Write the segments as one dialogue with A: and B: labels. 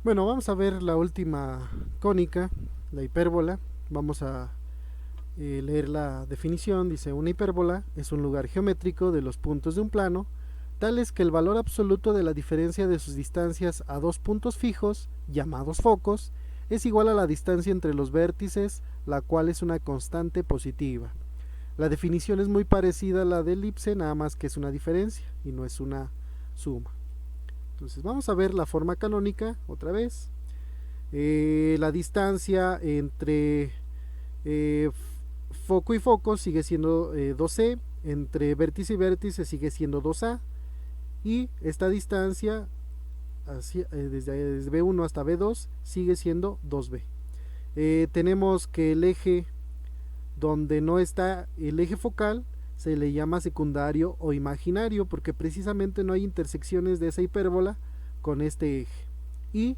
A: Bueno, vamos a ver la última cónica, la hipérbola. Vamos a leer la definición. Dice, una hipérbola es un lugar geométrico de los puntos de un plano, tales que el valor absoluto de la diferencia de sus distancias a dos puntos fijos, llamados focos, es igual a la distancia entre los vértices, la cual es una constante positiva. La definición es muy parecida a la de elipse, nada más que es una diferencia y no es una suma. Entonces vamos a ver la forma canónica otra vez. La distancia entre eh, foco y foco sigue siendo 2c, entre vértice y vértice sigue siendo 2a, y esta distancia desde B1 hasta B2 sigue siendo 2b. Tenemos que el eje donde no está el eje focal se le llama secundario o imaginario, porque precisamente no hay intersecciones de esa hipérbola con este eje. Y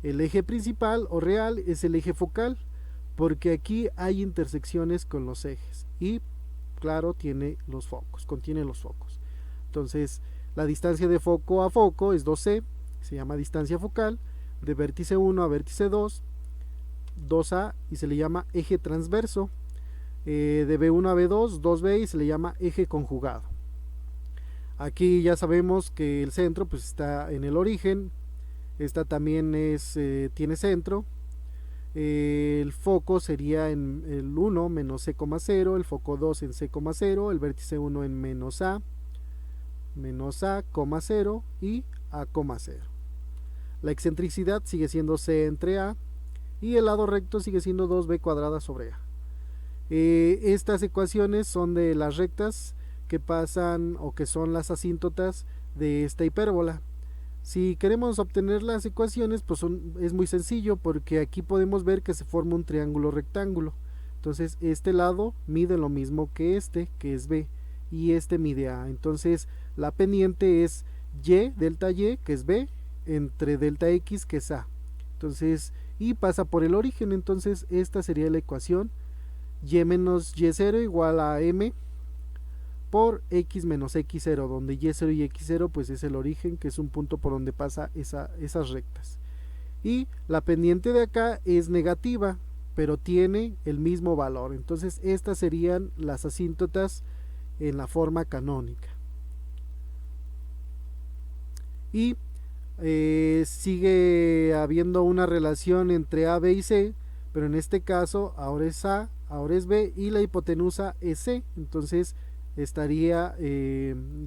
A: el eje principal o real es el eje focal, porque aquí hay intersecciones con los ejes y claro, tiene los focos, contiene los focos. Entonces, la distancia de foco a foco es 2c, se llama distancia focal. De vértice 1 a vértice 2, 2a, y se le llama eje transverso. De B1 a B2, 2b, y se le llama eje conjugado. Aquí ya sabemos que el centro pues está en el origen. Esta también tiene centro. El foco sería en el 1 menos c,0, el foco 2 en c,0, el vértice 1 en menos a, 0 y a,0. La excentricidad sigue siendo c entre a, y el lado recto sigue siendo 2b cuadrada sobre a. Estas ecuaciones son de las rectas que pasan o que son las asíntotas de esta hipérbola. Si queremos obtener las ecuaciones, pues es muy sencillo, porque aquí podemos ver que se forma un triángulo rectángulo. Entonces este lado mide lo mismo que este, que es b, y este mide a. Entonces la pendiente es y, delta y, que es b, entre delta x, que es a. Entonces, y pasa por el origen. Entonces esta sería la ecuación: y menos y0 igual a m por x menos x0, donde y0 y x0 pues es el origen, que es un punto por donde pasa esas rectas. Y la pendiente de acá es negativa, pero tiene el mismo valor. Entonces estas serían las asíntotas en la forma canónica. Y sigue habiendo una relación entre A, B y C, pero en este caso ahora es A, ahora es B, y la hipotenusa es C. Entonces estaría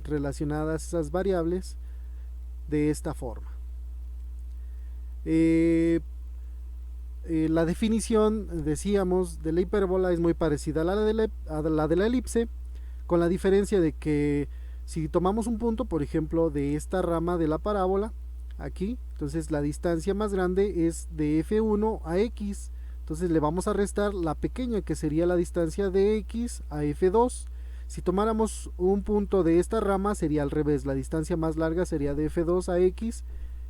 A: relacionadas esas variables de esta forma. La definición, decíamos, de la hipérbola es muy parecida a la de la elipse, con la diferencia de que si tomamos un punto, por ejemplo, de esta rama de la parábola, aquí, entonces la distancia más grande es de f1 a x, entonces le vamos a restar la pequeña, que sería la distancia de x a f2. Si tomáramos un punto de esta rama sería al revés, la distancia más larga sería de f2 a x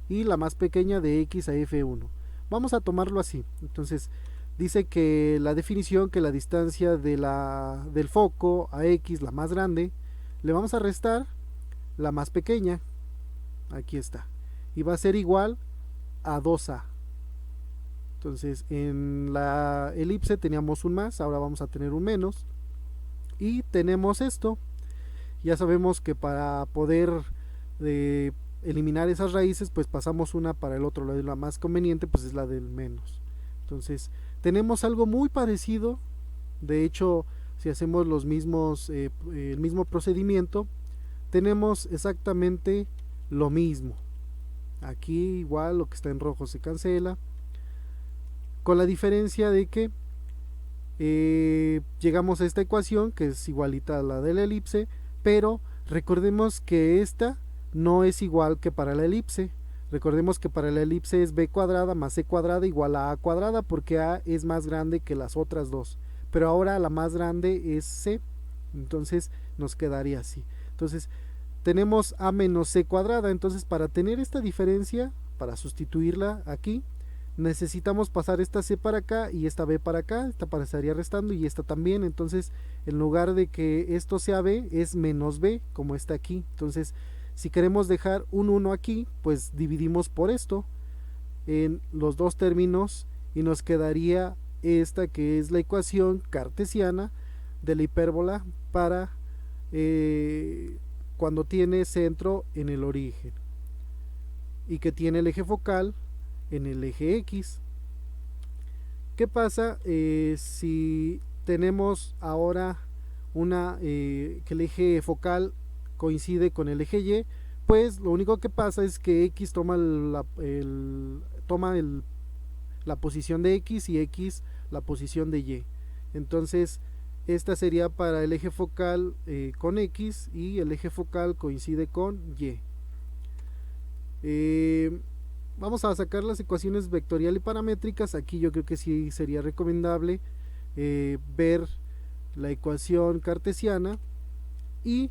A: y la más pequeña de x a f1. Vamos a tomarlo así. Entonces dice que la definición, que la distancia del foco a x, la más grande, le vamos a restar la más pequeña, aquí está, y va a ser igual a 2a. Entonces en la elipse teníamos un más, ahora vamos a tener un menos, y tenemos esto. Ya sabemos que para poder eliminar esas raíces, pues pasamos una para el otro lado, y la más conveniente pues es la del menos. Entonces tenemos algo muy parecido. De hecho, si hacemos el mismo procedimiento, tenemos exactamente lo mismo. Aquí igual lo que está en rojo se cancela, con la diferencia de que llegamos a esta ecuación que es igualita a la de la elipse, pero recordemos que esta no es igual que para la elipse. Recordemos que para la elipse es b cuadrada más c cuadrada igual a cuadrada, porque a es más grande que las otras dos, pero ahora la más grande es c, entonces nos quedaría así. Entonces tenemos a menos c cuadrada. Entonces, para tener esta diferencia, para sustituirla aquí, necesitamos pasar esta c para acá y esta b para acá. Esta pasaría restando y esta también. Entonces, en lugar de que esto sea b, es menos b, como está aquí. Entonces, si queremos dejar un 1 aquí, pues dividimos por esto. en los dos términos y nos quedaría esta que es la ecuación cartesiana de la hipérbola para cuando tiene centro en el origen y que tiene el eje focal en el eje X. ¿Qué pasa si tenemos ahora que el eje focal coincide con el eje Y? Pues lo único que pasa es que X toma la posición de X y X la posición de Y. Entonces esta sería para el eje focal con X y el eje focal coincide con Y. Vamos a sacar las ecuaciones vectorial y paramétricas. Aquí yo creo que sí sería recomendable ver la ecuación cartesiana y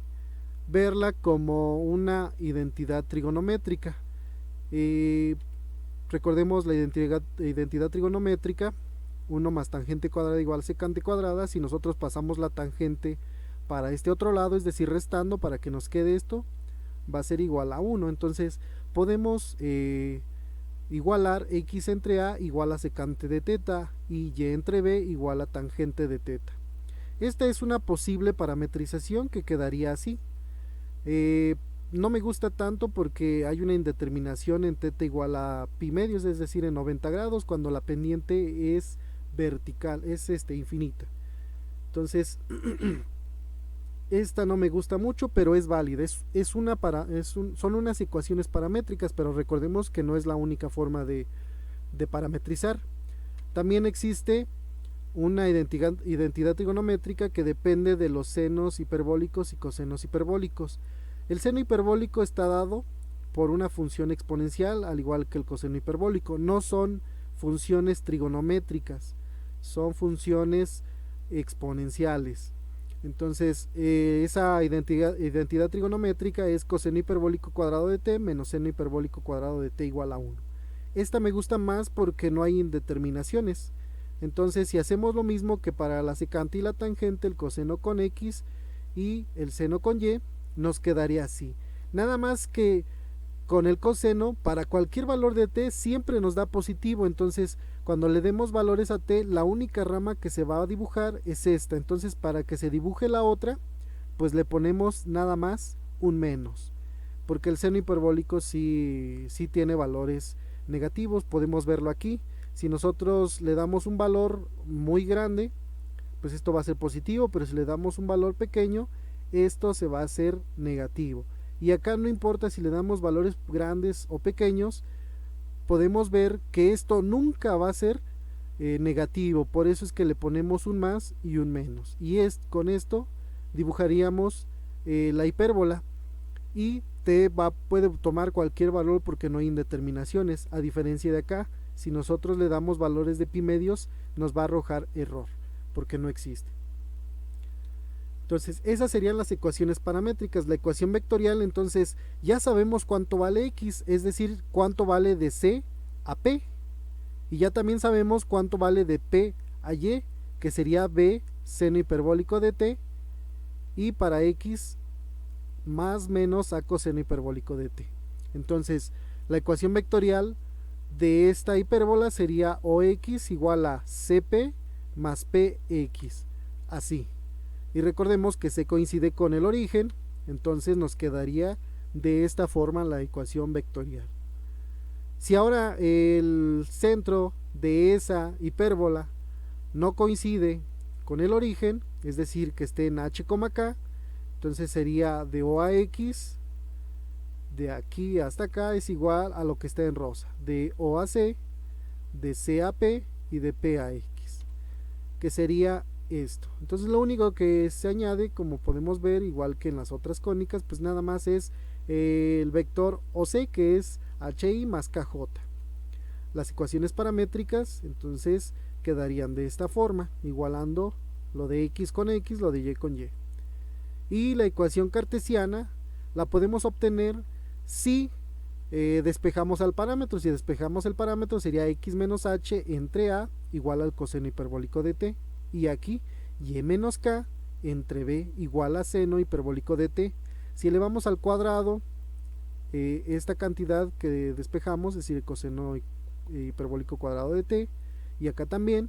A: verla como una identidad trigonométrica. Recordemos la identidad trigonométrica: 1 más tangente cuadrada igual secante cuadrada. Si nosotros pasamos la tangente para este otro lado, es decir, restando para que nos quede esto, va a ser igual a 1. Entonces podemos igualar x entre a igual a secante de teta y y entre b igual a tangente de teta. Esta es una posible parametrización que quedaría así. No me gusta tanto porque hay una indeterminación en teta igual a pi medios, es decir, en 90 grados, cuando la pendiente es vertical, es infinita. Entonces esta no me gusta mucho, pero es válida. Son unas ecuaciones paramétricas, pero recordemos que no es la única forma de parametrizar. También existe una identidad trigonométrica que depende de los senos hiperbólicos y cosenos hiperbólicos. El seno hiperbólico está dado por una función exponencial, al igual que el coseno hiperbólico. No son funciones trigonométricas, son funciones exponenciales. Entonces esa identidad trigonométrica es coseno hiperbólico cuadrado de t menos seno hiperbólico cuadrado de t igual a 1. Esta me gusta más porque no hay indeterminaciones. Entonces si hacemos lo mismo que para la secante y la tangente, el coseno con x y el seno con y, nos quedaría así. Nada más que con el coseno, para cualquier valor de t siempre nos da positivo. Entonces cuando le demos valores a t, la única rama que se va a dibujar es esta. Entonces para que se dibuje la otra, pues le ponemos nada más un menos, porque el seno hiperbólico sí tiene valores negativos. Podemos verlo aquí. Si nosotros le damos un valor muy grande, pues esto va a ser positivo, pero si le damos un valor pequeño, esto se va a hacer negativo. Y acá no importa si le damos valores grandes o pequeños, podemos ver que esto nunca va a ser negativo. Por eso es que le ponemos un más y un menos. Y con esto dibujaríamos la hipérbola. Y t puede tomar cualquier valor porque no hay indeterminaciones. A diferencia de acá, si nosotros le damos valores de pi medios, nos va a arrojar error porque no existe. Entonces esas serían las ecuaciones paramétricas. La ecuación vectorial, entonces ya sabemos cuánto vale x, es decir, cuánto vale de c a p, y ya también sabemos cuánto vale de p a y, que sería b seno hiperbólico de t, y para x más menos a coseno hiperbólico de t. Entonces la ecuación vectorial de esta hipérbola sería ox igual a cp más px, así. Y recordemos que C coincide con el origen, entonces nos quedaría de esta forma la ecuación vectorial. Si ahora el centro de esa hipérbola no coincide con el origen, es decir, que esté en h, k, entonces sería de O a X, de aquí hasta acá, es igual a lo que está en rosa, de O a C, de C a P y de P a X, que sería esto. Entonces lo único que se añade, como podemos ver, igual que en las otras cónicas, pues nada más es el vector OC, que es HI más KJ. Las ecuaciones paramétricas entonces quedarían de esta forma, igualando lo de x con x, lo de y con y. Y la ecuación cartesiana la podemos obtener si despejamos al parámetro. Si despejamos el parámetro, sería x menos h entre a igual al coseno hiperbólico de t, y aquí y menos k entre b igual a seno hiperbólico de t. Si elevamos al cuadrado esta cantidad que despejamos, es decir, el coseno hiperbólico cuadrado de t, y acá también,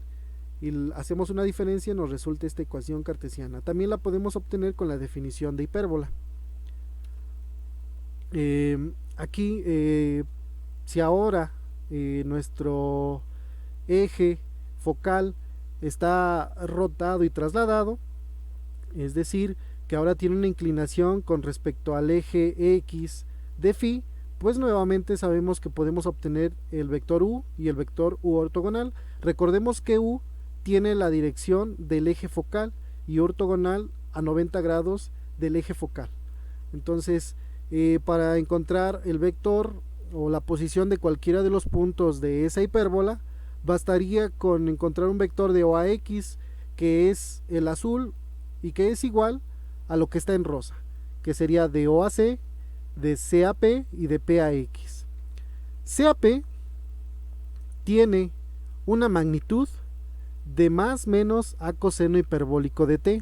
A: y hacemos una diferencia, nos resulta esta ecuación cartesiana. También la podemos obtener con la definición de hipérbola. Aquí, si ahora nuestro eje focal está rotado y trasladado, es decir, que ahora tiene una inclinación con respecto al eje X de phi, pues nuevamente sabemos que podemos obtener el vector u y el vector u ortogonal. Recordemos que u tiene la dirección del eje focal y ortogonal a 90 grados del eje focal. Entonces, para encontrar el vector o la posición de cualquiera de los puntos de esa hipérbola, bastaría con encontrar un vector de O a X, que es el azul y que es igual a lo que está en rosa, que sería de O a C, de C a P y de P a X. C a P tiene una magnitud de más menos a coseno hiperbólico de t,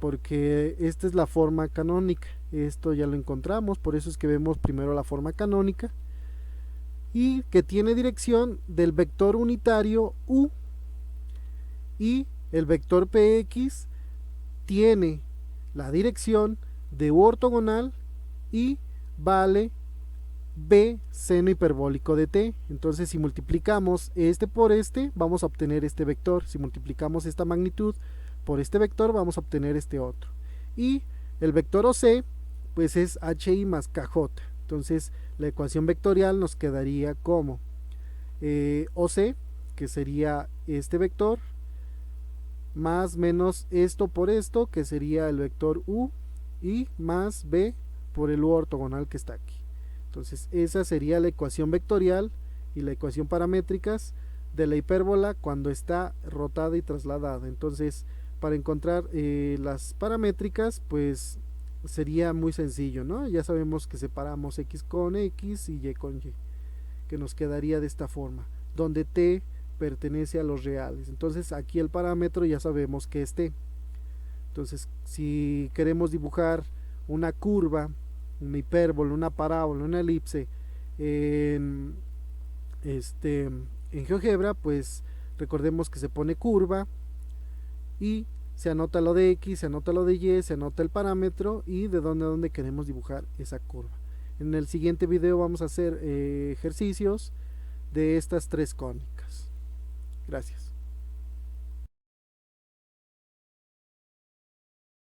A: porque esta es la forma canónica. Esto ya lo encontramos, por eso es que vemos primero la forma canónica, y que tiene dirección del vector unitario u, y el vector px tiene la dirección de u ortogonal y vale b seno hiperbólico de t. Entonces, si multiplicamos este por este, vamos a obtener este vector. Si multiplicamos esta magnitud por este vector, vamos a obtener este otro. Y el vector OC, pues es hi más kj. Entonces, la ecuación vectorial nos quedaría como OC, que sería este vector, más menos esto por esto, que sería el vector u, y más b por el u ortogonal que está aquí. Entonces, esa sería la ecuación vectorial y la ecuación paramétricas de la hipérbola cuando está rotada y trasladada. Entonces, para encontrar las paramétricas, pues sería muy sencillo, ¿no? Ya sabemos que separamos x con x y y con y, que nos quedaría de esta forma, donde t pertenece a los reales. Entonces, aquí el parámetro ya sabemos que es t. Entonces, si queremos dibujar una curva, una hipérbola, una parábola, una elipse en GeoGebra, pues recordemos que se pone curva y se anota lo de x, se anota lo de y, se anota el parámetro y de dónde a dónde queremos dibujar esa curva. En el siguiente video vamos a hacer ejercicios de estas tres cónicas. Gracias.